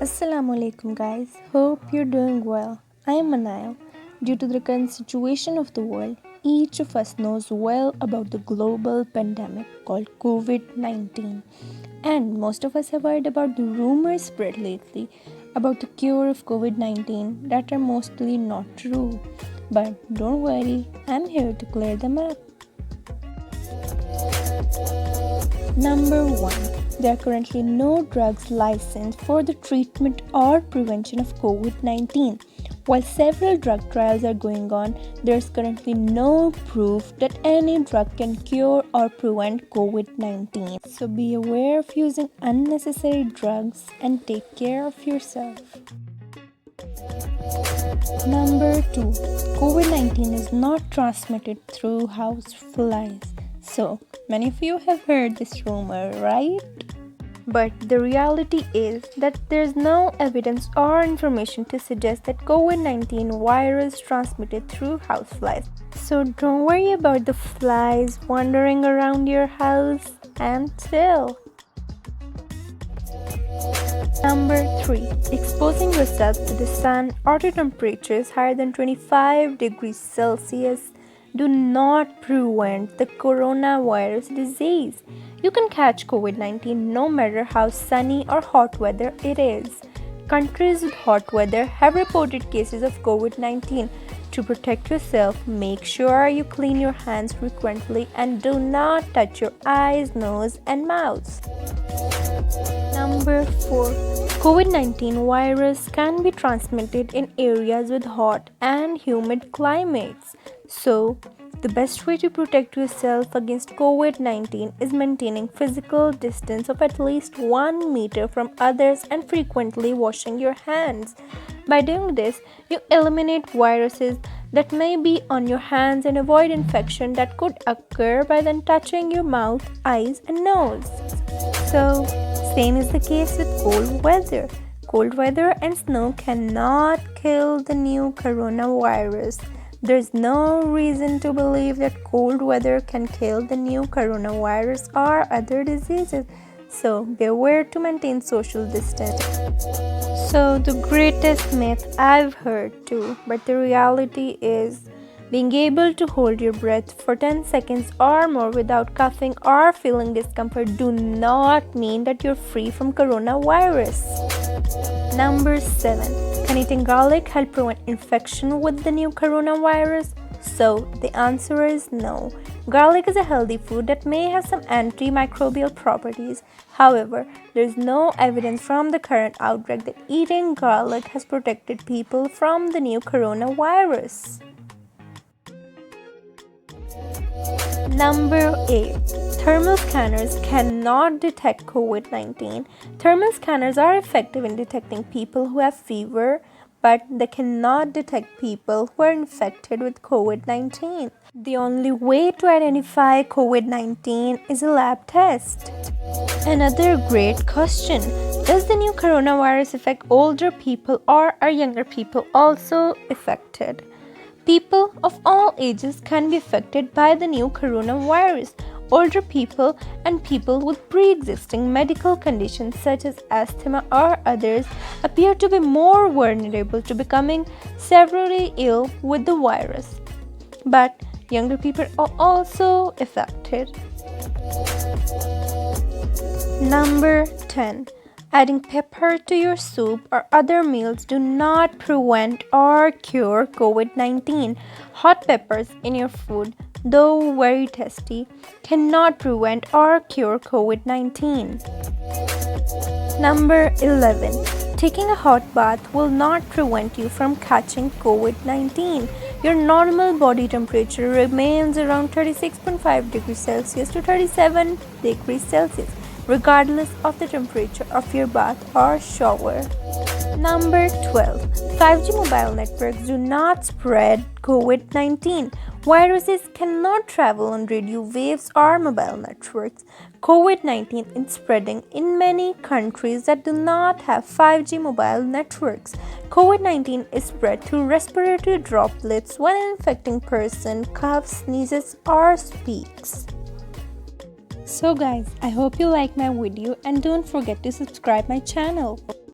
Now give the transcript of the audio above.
Assalamu alaikum guys, hope you're doing well. I am Manaya. Due to the current situation of the world, each of us knows well about the global pandemic called COVID-19. And most of us have heard about the rumors spread lately about the cure of COVID-19 that are mostly not true. But don't worry, I'm here to clear them up. Number 1. There are currently no drugs licensed for the treatment or prevention of COVID-19. While several drug trials are going on, there is currently no proof that any drug can cure or prevent COVID-19. So be aware of using unnecessary drugs and take care of yourself. Number 2. COVID-19 is not transmitted through house flies. So, many of you have heard this rumor, right? But the reality is that there's no evidence or information to suggest that COVID-19 virus transmitted through houseflies. So don't worry about the flies wandering around your house and chill. Number 3. Exposing yourself to the sun or to temperatures higher than 25 degrees Celsius do not prevent the coronavirus disease. You can catch COVID-19 no matter how sunny or hot weather it is. Countries with hot weather have reported cases of COVID-19. To protect yourself, make sure you clean your hands frequently and do not touch your eyes, nose, and mouth. Number 4. COVID-19 virus can be transmitted in areas with hot and humid climates. So, the best way to protect yourself against COVID-19 is maintaining physical distance of at least 1 meter from others and frequently washing your hands. By doing this, you eliminate viruses that may be on your hands and avoid infection that could occur by then touching your mouth, eyes, and nose. So, same is the case with cold weather. Cold weather and snow cannot kill the new coronavirus. There's no reason to believe that cold weather can kill the new coronavirus or other diseases. So beware to maintain social distance. So the greatest myth I've heard too, but the reality is being able to hold your breath for 10 seconds or more without coughing or feeling discomfort do not mean that you're free from coronavirus. Number 7. Can eating garlic help prevent infection with the new coronavirus? So, the answer is no. Garlic is a healthy food that may have some antimicrobial properties. However, there is no evidence from the current outbreak that eating garlic has protected people from the new coronavirus. Number 8. Thermal scanners cannot detect COVID-19. Thermal scanners are effective in detecting people who have fever, but they cannot detect people who are infected with COVID-19. The only way to identify COVID-19 is a lab test. Another great question. Does the new coronavirus affect older people or are younger people also affected? People of all ages can be affected by the new coronavirus. Older people and people with pre-existing medical conditions such as asthma or others appear to be more vulnerable to becoming severely ill with the virus. But younger people are also affected. Number 10. Adding pepper to your soup or other meals do not prevent or cure COVID-19. Hot peppers in your food, though very tasty, cannot prevent or cure COVID-19. Number 11. Taking a hot bath will not prevent you from catching COVID-19. Your normal body temperature remains around 36.5 degrees Celsius to 37 degrees Celsius, regardless of the temperature of your bath or shower. Number 12. 5G mobile networks do not spread COVID-19. Viruses cannot travel on radio waves or mobile networks. COVID-19 is spreading in many countries that do not have 5G mobile networks. COVID-19 is spread through respiratory droplets when an infecting person coughs, sneezes, or speaks. So guys, I hope you like my video and don't forget to subscribe my channel.